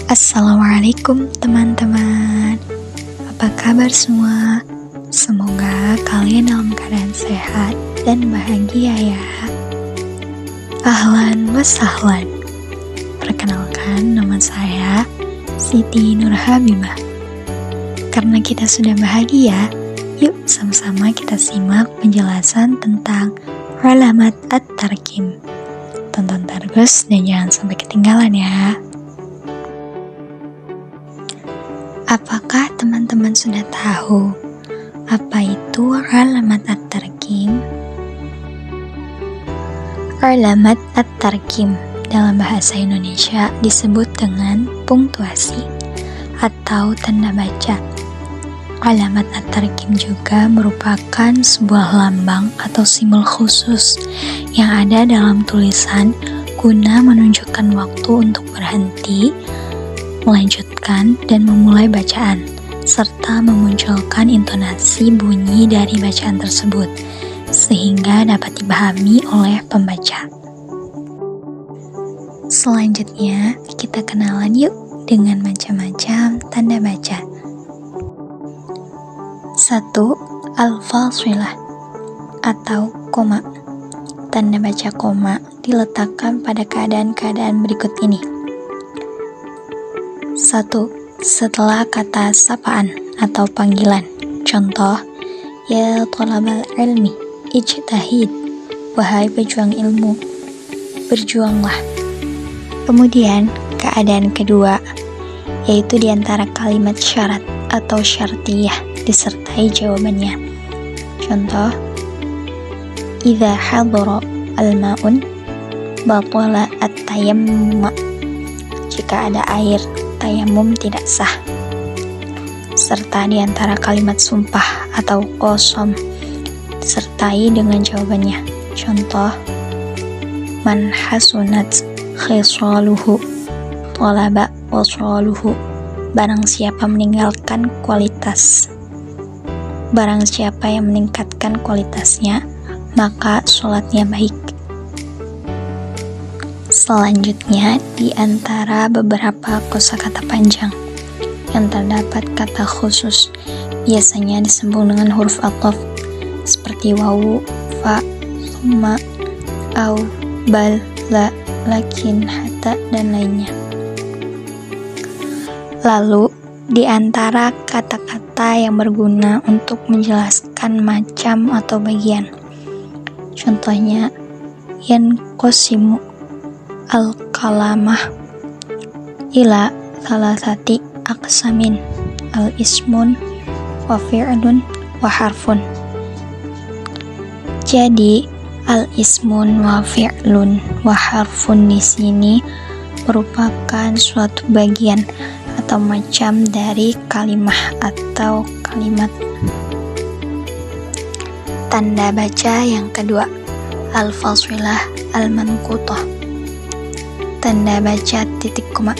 Assalamualaikum teman-teman. Apa kabar semua? Semoga kalian dalam keadaan sehat dan bahagia ya. Ahlan wa sahlan. Perkenalkan, nama saya Siti Nurhabibah. Karena kita sudah bahagia, yuk sama-sama kita simak penjelasan tentang alamat at-tarkim. Tonton terus dan jangan sampai ketinggalan ya. Apakah teman-teman sudah tahu apa itu alamat at-tarkim? Alamat at-tarkim dalam bahasa Indonesia disebut dengan punktuasi atau tanda baca. Alamat at-tarkim juga merupakan sebuah lambang atau simbol khusus yang ada dalam tulisan guna menunjukkan waktu untuk berhenti, melanjutkan, dan memulai bacaan, serta memunculkan intonasi bunyi dari bacaan tersebut, sehingga dapat dipahami oleh pembaca. Selanjutnya, kita kenalan yuk dengan macam-macam tanda baca. 1. Al-fasilah atau koma. Tanda baca koma diletakkan pada keadaan-keadaan berikut ini. 1. Setelah kata sapaan atau panggilan. Contoh, ya thalabal ilmi, ijtahid. Wahai pejuang ilmu, berjuanglah. Kemudian, keadaan kedua, yaitu di antara kalimat syarat atau syartiyah disertai jawabannya. Contoh, idza hadara al-ma'un batala at-tayammum. Jika ada air, tayamum tidak sah. Serta di antara kalimat sumpah atau qasam disertai dengan jawabannya. Contoh, man hasunat khisaluhu talaba wasaluhu. Barang siapa meninggalkan kualitas Barang siapa yang meningkatkan kualitasnya, maka sholatnya baik. Selanjutnya, di antara beberapa kosakata panjang yang terdapat kata khusus, biasanya disambung dengan huruf athof seperti wawu, fa, thumma, au, bal, la, lakin, hatta, dan lainnya. Lalu, di antara kata-kata yang berguna untuk menjelaskan macam atau bagian. Contohnya, yanqasimu al-kalamah ila thalathati aqsamin, al-ismun wa fi'lun wa harfun. Jadi, al-ismun wa fi'lun wa harfun di sini merupakan suatu bagian atau macam dari kalimah atau kalimat. Tanda baca yang kedua, al-fasilah al-manqutah. Tanda baca titik koma.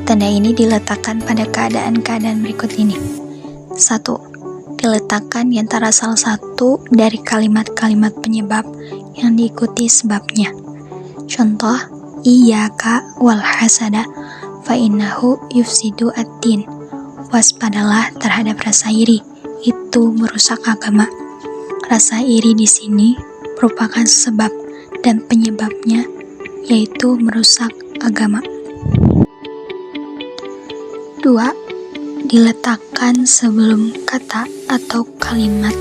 Tanda ini diletakkan pada keadaan-keadaan berikut ini. 1. Diletakkan di antara salah satu dari kalimat-kalimat penyebab yang diikuti sebabnya. Contoh, iyyaka wal hasada fa'innahu yufsidu ad-din. Waspadalah terhadap rasa iri, itu merusak agama. Rasa iri di sini merupakan sebab dan penyebabnya, yaitu merusak agama. 2. Diletakkan sebelum kata atau kalimat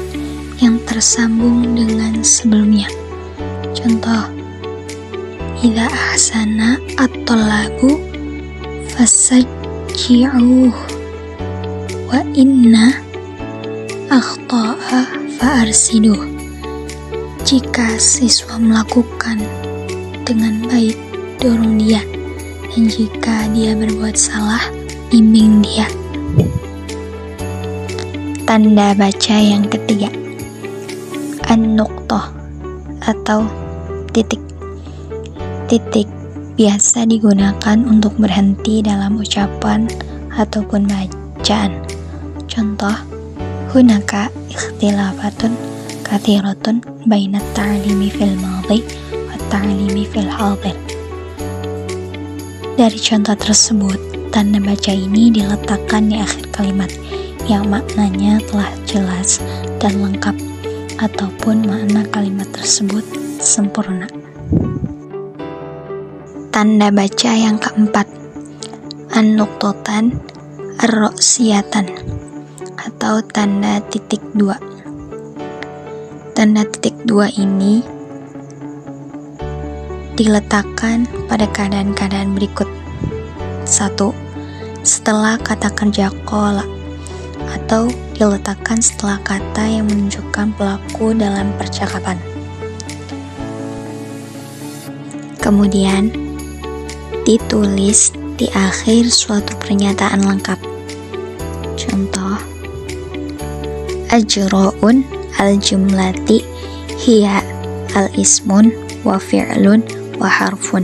yang tersambung dengan sebelumnya. Contoh, idza ahsana at-talabu fasajji'uh wa inna akhta'a fa'arsiduh. Jika siswa melakukan dengan baik, dorong dia, dan jika dia berbuat salah, bimbing dia. Tanda baca yang ketiga, an-nuqtah atau titik. Titik biasa digunakan untuk berhenti dalam ucapan ataupun bacaan. Contoh, hunaka ikhtilafatun kathiratun bainat ta'limi fil madhi wa ta'limi fil hadir. Dari contoh tersebut, tanda baca ini diletakkan di akhir kalimat yang maknanya telah jelas dan lengkap, ataupun makna kalimat tersebut sempurna. Tanda baca yang keempat, an-nuqtatan ar-ra'siyatan atau tanda titik dua. Tanda titik dua ini diletakkan pada keadaan-keadaan berikut. 1. Setelah kata kerja qala, atau diletakkan setelah kata yang menunjukkan pelaku dalam percakapan. Kemudian ditulis di akhir suatu pernyataan lengkap. Contoh, ajra'un al-jumlati hiya al-ismun wa fi'lun wa harfun,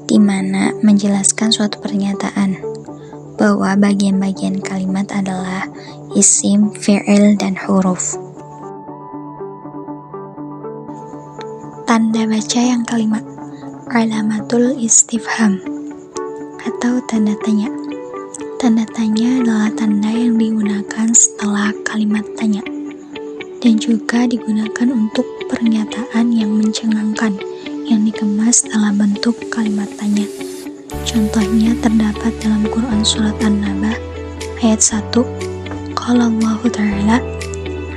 di mana menjelaskan suatu pernyataan bahwa bagian-bagian kalimat adalah isim, fi'il, dan huruf. Tanda baca yang kelima, alamatul istifham atau tanda tanya. Tanda tanya adalah tanda yang digunakan setelah kalimat tanya dan juga digunakan untuk pernyataan yang mencengangkan yang dikemas dalam bentuk kalimat tanya. Contohnya terdapat dalam Quran Surat An-Naba ayat 1, Qala Allahu Ta'ala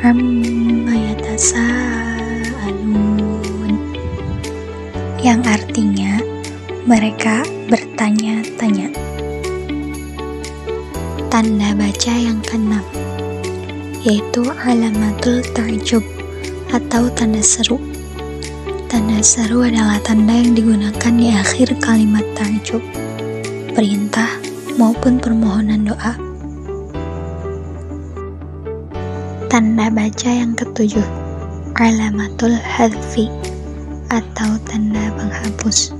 amma yatasaalun, yang artinya mereka bertanya-tanya. Tanda baca yang keenam, yaitu alamatul ta'jub atau tanda seru. Tanda seru adalah tanda yang digunakan di akhir kalimat ta'jub, perintah maupun permohonan doa. Tanda baca yang ketujuh, alamatul hadfi atau tanda penghapus.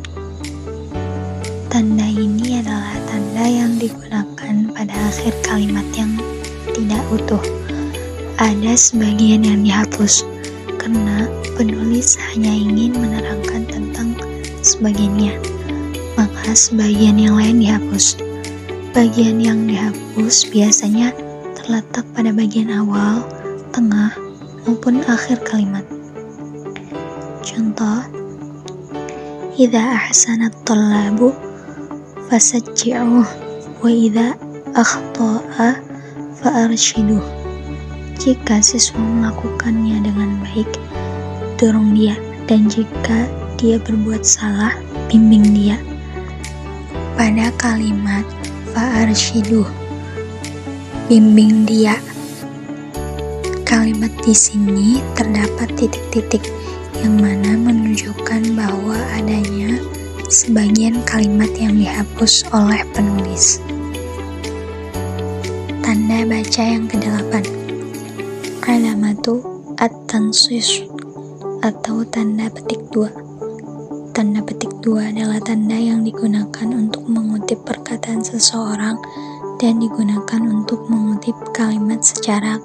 Tanda ini adalah tanda yang digunakan pada akhir kalimat yang tidak utuh. Ada sebagian yang dihapus karena penulis hanya ingin menerangkan tentang sebagiannya, maka sebagian yang lain dihapus. Bagian yang dihapus biasanya terletak pada bagian awal, tengah, maupun akhir kalimat. Contoh, idza ahsanat thallabu fasajji'uh wa idza akhta'a fa'arshiduh. Jika siswa melakukannya dengan baik, dorong dia, dan jika dia berbuat salah, bimbing dia. Pada kalimat fa'arshiduh, bimbing dia, kalimat di sini terdapat titik-titik yang mana menunjukkan bahwa adanya sebagian kalimat yang dihapus oleh penulis. Tanda baca yang kedelapan, alamatu at-tansis atau tanda petik dua. Tanda petik dua adalah tanda yang digunakan untuk mengutip perkataan seseorang dan digunakan untuk mengutip kalimat secara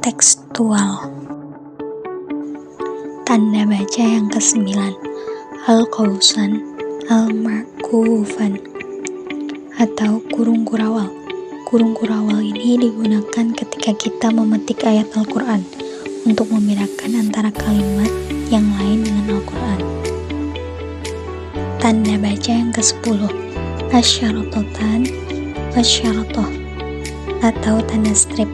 tekstual. Tanda baca yang kesembilan, al-qausan al-ma'kufan atau kurung kurawal. Kurung kurawal ini digunakan ketika kita memetik ayat Al-Quran untuk membedakan antara kalimat yang lain dengan Al-Quran. Tanda baca yang ke-10, asyaratotan wasyaratoh atau tanda strip.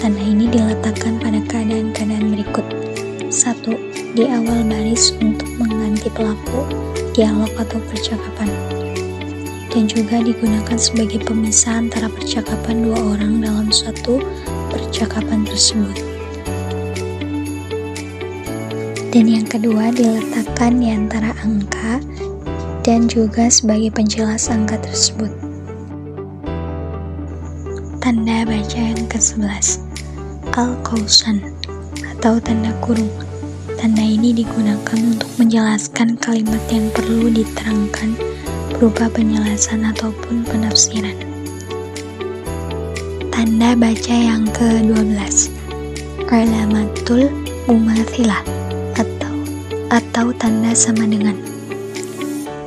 Tanda ini diletakkan pada keadaan-keadaan berikut. 1. Di awal baris untuk mengganti pelaku, dialog atau percakapan, dan juga digunakan sebagai pemisah antara percakapan dua orang dalam suatu percakapan tersebut. Dan yang kedua, diletakkan di antara angka dan juga sebagai penjelas angka tersebut. Tanda baca yang ke-11, al-qausan atau tanda kurung. Tanda ini digunakan untuk menjelaskan kalimat yang perlu diterangkan berupa penjelasan ataupun penafsiran. Tanda baca yang ke-12, alamatul mumathilah atau tanda sama dengan.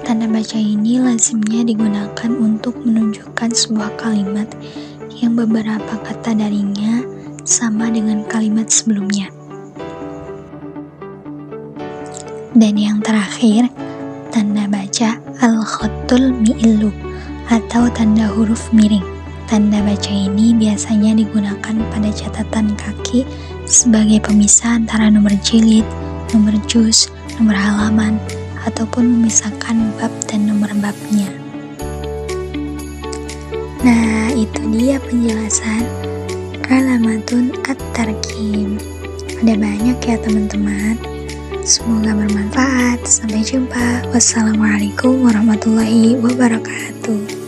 Tanda baca ini lazimnya digunakan untuk menunjukkan sebuah kalimat yang beberapa kata darinya sama dengan kalimat sebelumnya. Dan yang terakhir, tanda baca al-khattul mi'illu atau tanda huruf miring. Tanda baca ini biasanya digunakan pada catatan kaki sebagai pemisah antara nomor jilid, nomor juz, nomor halaman, ataupun memisahkan bab dan nomor babnya. Nah, itu dia penjelasan alamatun at-tarkim. Ada banyak ya teman-teman. Semoga bermanfaat. Sampai jumpa. Wassalamualaikum warahmatullahi wabarakatuh.